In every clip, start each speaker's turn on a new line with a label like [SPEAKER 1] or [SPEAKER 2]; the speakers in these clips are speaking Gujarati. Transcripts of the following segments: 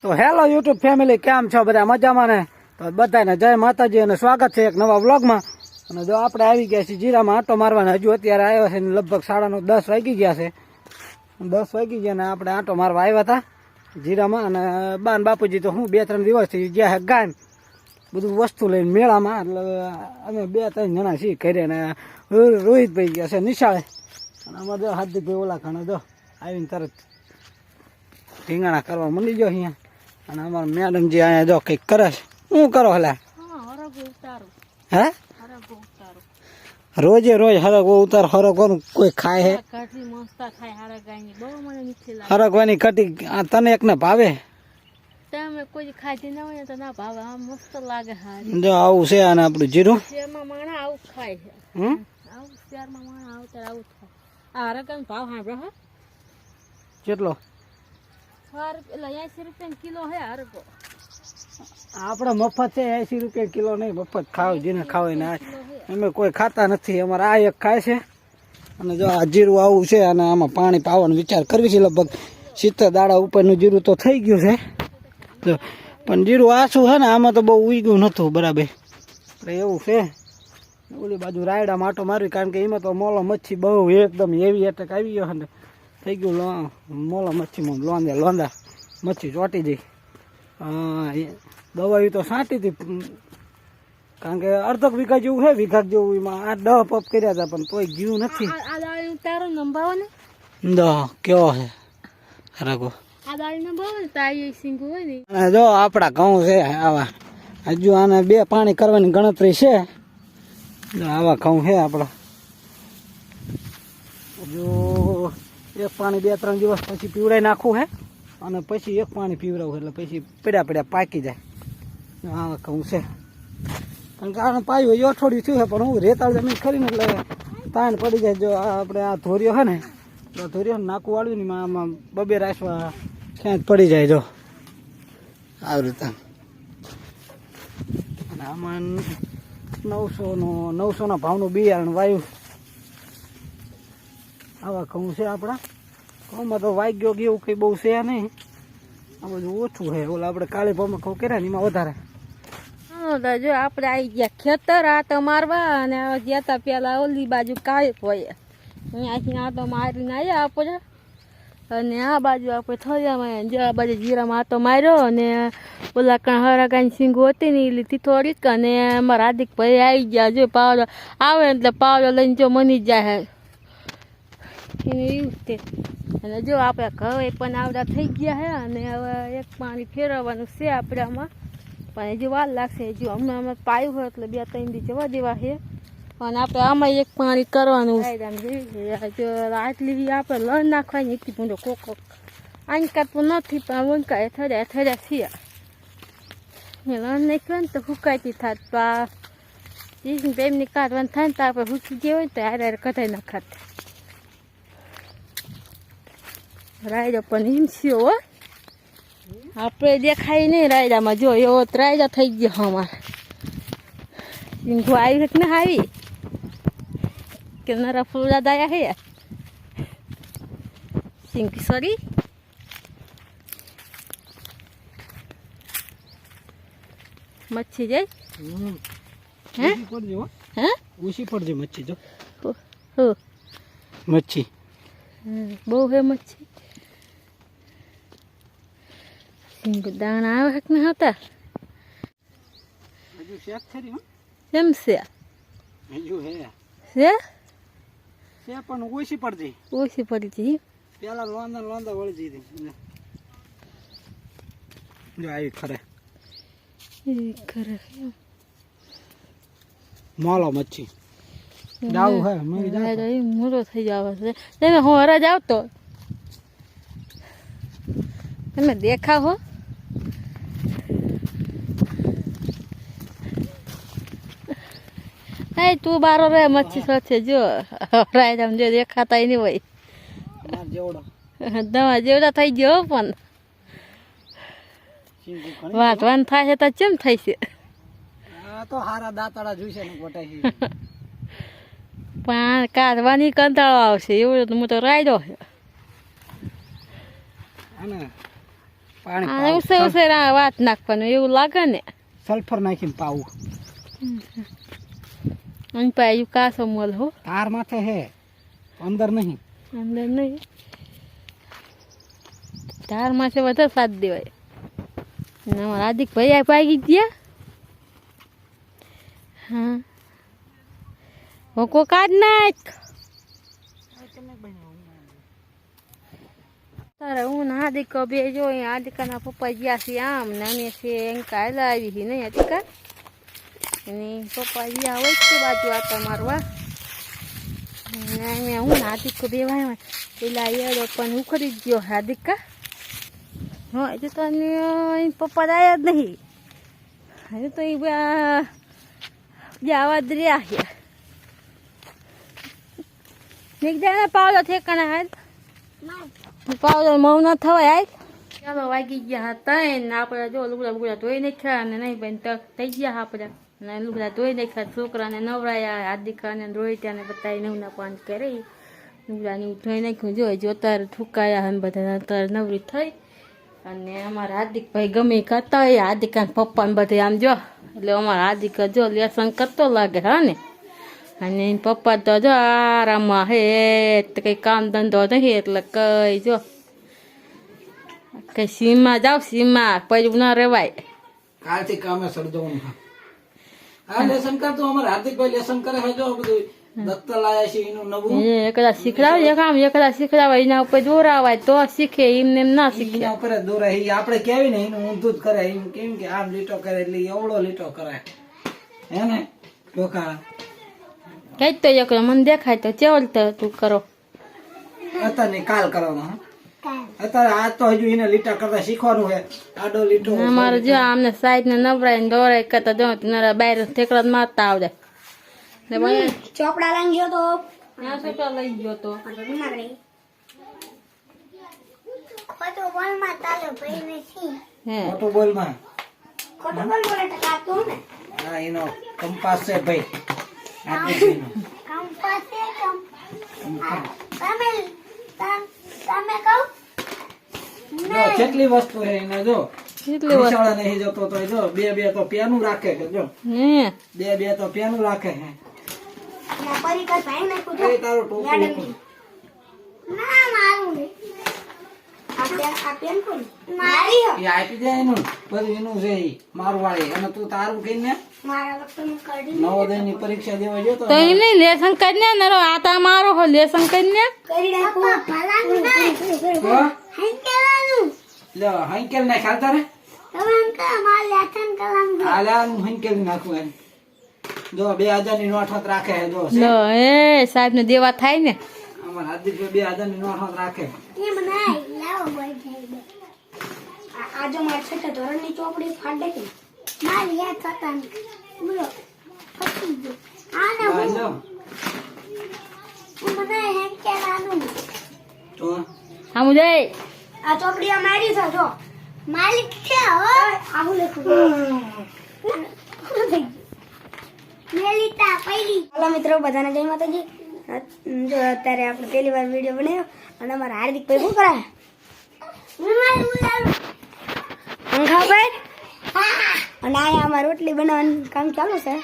[SPEAKER 1] તો હેલો યુટ્યુબ ફેમિલી, કેમ છો બધા? મજામાં ને? તો બધાને જય માતાજી અને સ્વાગત છે એક નવા વ્લોગમાં. અને જો આપણે આવી ગયા છીએ જીરામાં આંટો મારવાના. હજુ અત્યારે આવ્યા છે ને લગભગ 10:30 વાગી ગયા છે. 10 વાગી ગયા ને આપણે આંટો મારવા આવ્યા હતા જીરામાં. અને બાન બાપુજી તો હું 2-3 દિવસથી ગયા છે ગામ બધું વસ્તુ લઈને મેળામાં. એટલે અમે 2-3 જણા છીએ ઘરે ને રોહિતભાઈ ગયા છે નિશાળે. અને અમારે જો હાર્દિકભાઈ ઓલા ખાણે જો આવીને તરત ઢીંગાણા કરવા મંડી ગયો અહીંયા. અને અમારા મેડમજી અહીંયા જો કંઈક કરે છે. શું કરો હલા? હે રોજે રોજ હરગવો ઉતાર હરગવાનું કોઈ ખાય હે? હરગવાની કટી તને એક ને ભાવે?
[SPEAKER 2] કોઈ ખાતી ના હોય તો ના ભાવે. આ મસ્ત લાગે.
[SPEAKER 1] જો આવું છે અને આપણું જીરું
[SPEAKER 2] માણા આવું ખાય છે. આવું શહેરમાં માણા આવતા આવું ખાય. આ હરગવાનો ભાવ સાંભળો
[SPEAKER 1] કેટલો?
[SPEAKER 2] 80 રૂપિયા કિલો હે હરગો.
[SPEAKER 1] આપણે મફત છે 80 રૂપિયા કિલો નહીં, મફત ખાવ જેને ખાવ ને. અમે કોઈ ખાતા નથી, અમારે આ એક ખાય છે. અને જો આ જીરું આવું છે અને આમાં પાણી પાવાનો વિચાર કરવી છે. લગભગ 70 દાડા ઉપરનું જીરું તો થઈ ગયું છે. પણ જીરું આછું છે ને આમાં તો બહુ ઉગ્યું નહોતું બરાબર. એટલે એવું છે. ઓલી બાજુ રાયડા માટો મારવી, કારણ કે એમાં તો મોલો મચ્છી બહુ એકદમ હેવી એટેક આવી ગયો ને થઈ ગયું. મોલો મચ્છીમાં લોંદા મચ્છી ચોટી જઈ. દવાઈ તો છાંટી હતી, કારણ કે અડધો વીઘા જેવું છે, વીઘા જેવું. એમાં 8-10 પપ કર્યા હતા પણ તોય ગયું નથી.
[SPEAKER 2] તારો નંબાવો ને
[SPEAKER 1] કેવો છે હરગો? જો આપડા ઘઉં છે આવા, હજુ આને 2 પાણી કરવાની ગણતરી છે. આવા ઘઉં છે આપડા. હજુ એક પાણી 2-3 દિવસ પછી પીવડાવી નાખવું છે. અને પછી એક પાણી પીવડાવું એટલે પછી પડ્યા પાકી જાય. આવા ઘઉં છે. કારણ કે આને પાયું એ અઠવાડિયું થયું છે, પણ હું રેતાળ જમીન ખરીને એટલે તાણ પડી જાય. જો આપણે આ ધોરિયો છે ને, ધોરિયો નાકું વાળ્યું ને આમાં 2 રાસવા ક્યાંક પડી જાય. જો આવી રીતે. અને આમાં 900 ભાવનું બિયારણ વાયુ. આવા ઘઉં છે આપણા. ઘઉંમાં તો વાગ્યો એવું કંઈ બહુ છે નહીં, આ બધું ઓછું છે. ઓલા આપણે કાળી ભાવમાં ઘઉં કર્યા ને એમાં વધારે.
[SPEAKER 2] જો આપણે આવી ગયા ખેતર આટો મારવા. અને ગયા તા પેલા ઓલી બાજુ કાળી હોય અહીંયાથી આટો મારીને આવ્યા આપણે. અને આ બાજુ આપણે થળિયામાં જો આ બાજુ જીરામાં આટો માર્યો. અને ઓલા કણ હરાગાની સિંગો હતી ને એ લીધી થોડીક. અને અમારા હાર્દિકભાઈ આવી ગયા. જો પાવડો આવે એટલે પાવડો લઈને જો મની જાય એને એવું તે. અને જો આપણે ઘરે પણ આવડા થઈ ગયા છે. અને હવે એક પાણી ફેરવવાનું છે આપણે આમાં, પણ હજુ વાર લાગશે. હજુ અમે પાયું હોય એટલે 2-3 દી જવા દેવા છે. અને આપણે આમાં એક પાણી કરવાનું. આટલી આપણે લણ નાખવાની એકથી પૂંડો કોકો આની કાઢવું નથી, પણ વંકાય થર્યા છીએ. લણ નાખ્યું ને તો હુકાઈતી થાત તો આ એમની કાઢવાનું થાય ને તો આપણે હુકી ગયા હોય તો હારે કઢાઈ નાખાત. રાયડો પણ હિમસ્યો હો, આપણે દેખાય નહીં રાયડામાં. જો એવો રાયડા થઈ ગયો અમારે. સિંગો આવી કે ના આવી કે નરા ફૂલા દાયા હે સિંગી સોરી. મચ્છી જાય હે હે
[SPEAKER 1] ઓછી પડજે મચ્છી. જો
[SPEAKER 2] હો
[SPEAKER 1] મચ્છી
[SPEAKER 2] બહુ હે મચ્છી. સિંગો દાણા આવે કે ના હતા?
[SPEAKER 1] હજુ શેક ખરી હો.
[SPEAKER 2] કેમ છે?
[SPEAKER 1] હજુ હે
[SPEAKER 2] છે
[SPEAKER 1] પણ ઓછી પડજે.
[SPEAKER 2] ઓછી પડી જઈ.
[SPEAKER 1] પેલા લોંદા વળી જઈ. જો આવી ખરે મોલો મચ્છી ડાવું હે મરી જાય
[SPEAKER 2] મોટો થઈ જાવ છે. તમે હું હરાજ આવતો તમે દેખાવ હો. હે તું બારો રે મચ્છી સાથે જો રાયડા જો દેખાતા નહીં હોય. દવા જેવડા થઈ ગયો પણ વાંચવાનું થાય છે તો કેમ થાય છે?
[SPEAKER 1] તો હારા દાંતડા જોઈશે ને ગોટાઈ
[SPEAKER 2] પણ કાઢવાની કંટાળો આવશે એવું. હું તો રાયડો છે.
[SPEAKER 1] પાણી
[SPEAKER 2] આ
[SPEAKER 1] પાવું.
[SPEAKER 2] ઉસે ઉસે વાત નાખવાનું એવું લાગે ને
[SPEAKER 1] સલ્ફર નાખીને પાવું.
[SPEAKER 2] અહીં પાયું કાસો મોલ હો
[SPEAKER 1] તાર માથે હે અંદર નહીં.
[SPEAKER 2] અંદર નહીં તાર માથે વધારે સાથ દેવાય ને અમારા હાર્દિક ભાઈ આ પાઈ ગયા હા હોકો કાઢ નાખ તારે હું હાર્દિક બે જો હાર્દિકાના પપ્પા ગયા છે આમ ને અમે છે એમ કાયલા આવી છે નહીં હાર્દિકા અને પપ્પા ગયા હોય છે બાજુ આટા મારવા ને હું હાર્દિક બે ભાઈ પેલા યાર પણ ઉખડી જ ગયો હાર્દિકા હા હજુ તો પપ્પા આવ્યા જ નહીં હજુ તો એ આવા જ રહ્યા છે નીકળ્યા પાવલો ઠેકાણા હાલ પાવલો મૌન થવાય હાલ ચાલો વાગી ગયા હતા ને આપણે જો લુગડા બુગડા ધોઈ નાખ્યા અને નહીં બેન થઈ ગયા આપણે ને લુગડા ધોઈ નાખ્યા છોકરાને નવરાયા હાર્દિકાને રોહિત્યાને બતાવી નવના પાંચ કરે લુગડાને ધોઈ નાખ્યું જો અત્યારે ઠુકાયા અને બધા અત્યારે નવરી થઈ અને અમારા હાર્દિકભાઈ ગમે કરતા હોય હાર્દિકાના પપ્પાને બધે આમ જો એટલે અમારા હાર્દિક જો લેસન કરતો લાગે હા ને અને પપ્પા તો જો આરામમાં હે કંઈ કામ ધંધો નહીં એટલે કઈ જો કઈ સીમમાં જાવ સીમમાં પડ્યું ન રેવાય
[SPEAKER 1] કાલથી કામે સર્જવાનું. આ લેસન કરતો અમારે હાર્દિકભાઈ લેસન કરે છે જો બધું દત્તર લાયા છે એનું નવું.
[SPEAKER 2] એકદા શીખડાવે એકદા શીખડાવે એના ઉપર દોરાવાય તો શીખે એમને એમ ના શીખે
[SPEAKER 1] એના ઉપર જ દોરાય. એ આપણે કહેવી ને એનું ઊંધું જ કરે. એમ કેમ કે આમ લીટો કરે એટલે એવડો લીટો કરે હે ને ડોકા.
[SPEAKER 2] કઈ તો એકડો મને દેખાય તો ચેવલ તો તું કરો
[SPEAKER 1] અત્યારે કાલ કરવાનો. અત્યારે આજ તો હજુ એને લીટા કરતા શીખવાનું છે. આડો લીટો
[SPEAKER 2] અમારે જો આમને સાઈડ ને નબળાઈ ને દોરાય કરતા જો નરા બહાર ઠેકડા મારતા આવડે
[SPEAKER 3] ચોપડા લઈ ગયો તો
[SPEAKER 2] ત્યાં છોકરા લઈ ગયો તો
[SPEAKER 3] ખોટો બોલ માં તાલો ભાઈ નથી
[SPEAKER 2] હે
[SPEAKER 1] મોટો બોલમાં
[SPEAKER 3] ખોટો બોલ બોલે ટકાતું ને
[SPEAKER 1] હા એનો કંપાસ છે ભાઈ. આટલું
[SPEAKER 3] કામ પાસે કામ
[SPEAKER 1] કંપાસ.
[SPEAKER 3] તમે કહો
[SPEAKER 1] જો કેટલી વસ્તુ છે એને જો
[SPEAKER 2] કેટલી વાર
[SPEAKER 1] નિશાળે નહીં જતો તો જો બે તો પેનું રાખે છે જો
[SPEAKER 2] હે
[SPEAKER 1] બે તો પેનું રાખે છે.
[SPEAKER 3] ના પરિકર ભાઈ નાખું તો
[SPEAKER 1] એ તારું ટોપલું
[SPEAKER 3] ના મારું ને આ પેન કોણ મારી હો
[SPEAKER 1] એ આપી દે એનું બધું એનું છે ઈ મારું વાળી અને તું તારું કહીને
[SPEAKER 3] મારા લક્ષણ કાઢી
[SPEAKER 1] નવોદયની પરીક્ષા દેવા જતો
[SPEAKER 2] તો એમ નહીં લેસન કરીને નરો આતા મારો હો લેસન કરીને
[SPEAKER 3] કરી નાખું ભલાનું નહીં
[SPEAKER 1] તો
[SPEAKER 3] હંકેલાનું
[SPEAKER 1] લે હંકેલ ને ખાતા રે
[SPEAKER 3] તમે અંકા માર લેખન કલાનું
[SPEAKER 1] આલા હંકેલ નાખું એમ જો 2000 ની નોટ રાખે છે જો
[SPEAKER 2] લો એ સાહેબ ને દેવા થાય ને
[SPEAKER 1] અમાર હાર્દિક 2000 ની નોટ રાખે.
[SPEAKER 3] એમ નહીં લાવો બોલ જાય આ જો માર છઠ્ઠા ધોરણની ચોપડી ફાડે કે મારી યાદ થતા બોલો ફટી ગયો આ ને
[SPEAKER 1] હા, જો
[SPEAKER 3] હું મને હેંકેલાનું
[SPEAKER 1] તો
[SPEAKER 2] આમ જઈ
[SPEAKER 3] આ ચોપડી આ મારી છે જો માલિક છે હો આવું લખું મેલીતા પૈડી. હાલો મિત્રો બધાને જય માતાજી. જો અત્યારે આપણે પહેલી વાર વિડીયો બનાવ્યો અને અમારા હાર્દિક ભાઈ શું કરે પંખા પર અને અહીંયા અમારે રોટલી બનાવવાનું કામ ચાલુ છે.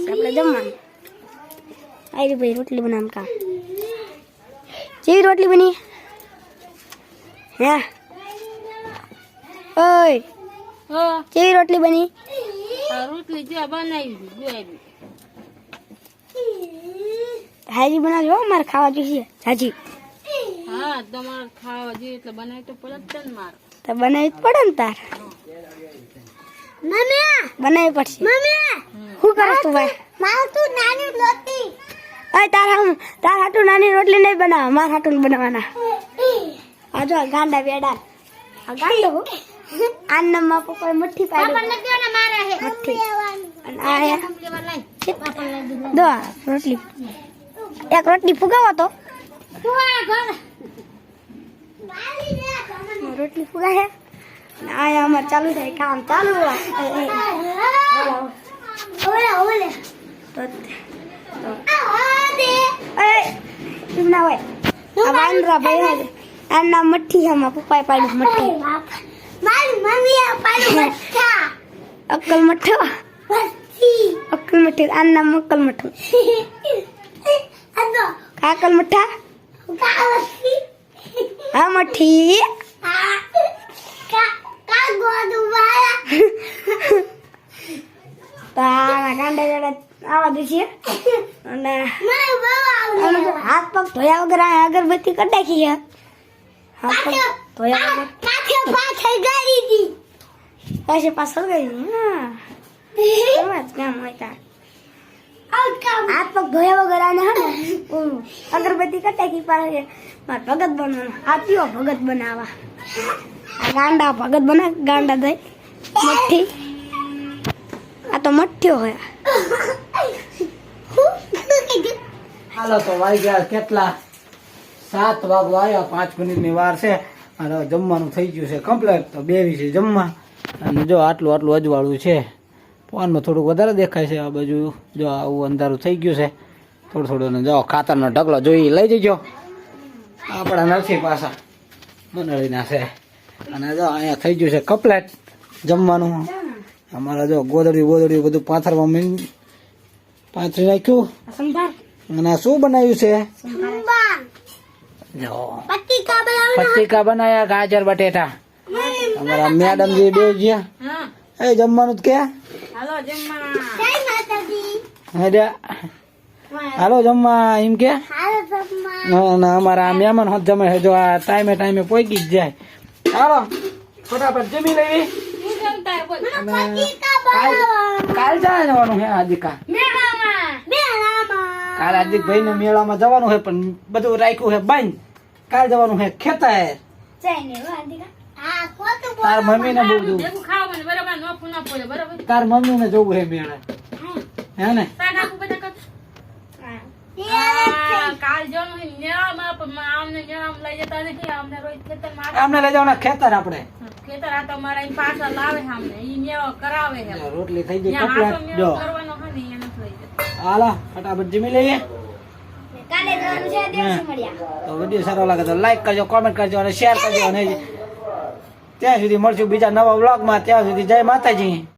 [SPEAKER 3] આપણે જમવાનું આયરી ભાઈ રોટલી બનાવવાનું કામ. કેવી રોટલી બની હે ઓય
[SPEAKER 2] હા
[SPEAKER 3] કેવી રોટલી બની
[SPEAKER 2] આ રોટલી જે બનાવી જોઈ
[SPEAKER 3] હાજી બનાવજો હો, મારે ખાવા જોઈએ હાજી
[SPEAKER 2] હા તમારે ખાવા જોઈએ એટલે બનાવી તો પડે જ ને મારે
[SPEAKER 3] તો બનાવી જ પડે ને તાર બનાવી પડશે શું કરે તું ભાઈ મારું તું નાની રોટલી અય તાર હાટું નાની રોટલી નહીં બનાવ માર હાટું બનાવવાના આ જો ગાંડા વેડા આ ગાંડો આનમમાં પપ્પાએ મુઠ્ઠી પાડી મુઠ્ઠી અને આ હે દો આ રોટલી એક રોટલી ફુગાવો તો રોટલી ફુગા હે અને આ અમાર ચાલુ થાય કામ ચાલુ એમ ના હોય આ વાંદરા ભાઈ આ નામ મઠ્ઠી છે મારા પપ્પાએ પાડ્યું મઠ્ઠી મારી મમ્મીએ પાડ્યું મઠ્ઠા અક્કલ મઠ્ઠો અક્કલ મઠ્ઠી આ નામ અક્કલ મઠ્ઠો કાકલ મઠ્ઠા હા મઠ્ઠી તારા ગાંડા જરા આવા દે છે અને હાથ પગ ધોયા વગર આ અગરબત્તી કરી નાખી છે હાથ પગ ધોયા વગર પાછળ પાછળ ગઈ હા કામ હોય તાર હાથ પગ ધોયા વગર આને હા અગરબત્તી કરી નાખી પાછળ મારે ભગત બનવાનો આ પીવો ભગત બનાવવા આ ગાંડા ભગત બના ગાંડા દઈ મઠ્ઠી આ તો મઠ્ઠ્યો હોય
[SPEAKER 1] હાલો તો વાઈ ગયા કેટલા 7 વાગવા આવ્યા 5 મિનિટની વાર છે અને જમવાનું થઈ ગયું છે કમ્પ્લીટ તો બેવી છે જમવા અને જો આટલું આટલું અજવાળું છે ફોનમાં થોડુંક વધારે દેખાય છે આ બાજુ જો આવું અંધારું થઈ ગયું છે થોડું થોડું જો ખાતરનો ઢગલો જોઈ લઈ જજો આપણા નથી પાછા મંડળીના છે અને જો અહીંયા થઈ ગયું છે કમ્પ્લીટ જમવાનું અમારા જો ગોદડી બધું પાથરી નાખ્યું અને આ શું બનાવ્યું છે જો પત્રિકા બનાવ્યા ગાજર બટેટા અમારા મેડમજી બે ગયા એ જમવાનું કે હાલો જમવા એમ કે અમારા મહેમાન હોત જમે છે જો આ ટાઈમે પહોંચી જ જાય હાલો ફટાફટ જમી લેવી કાલ જાય જવાનું હે આદિકા કાલ હાર્દિક ભાઈ ને મેળામાં જવાનું છે પણ બધું રાખ્યું છે બંધ કાલ જવાનું છે ખેતર તાર મમ્મી ને બહુ તાર મમ્મી ને જવું છે મેળા હે ને અમને લઈ જવાના ખેતર આપડે રોટલી થઈ ગઈ કપડા જો હાલો ફટાફટ જમી લઈએ તો વિડીયો સારો લાગે તો લાઈક કરજો કોમેન્ટ કરજો અને શેર કરજો અને ત્યાં સુધી મળશું બીજા નવા વ્લોગમાં ત્યાં સુધી જય માતાજી.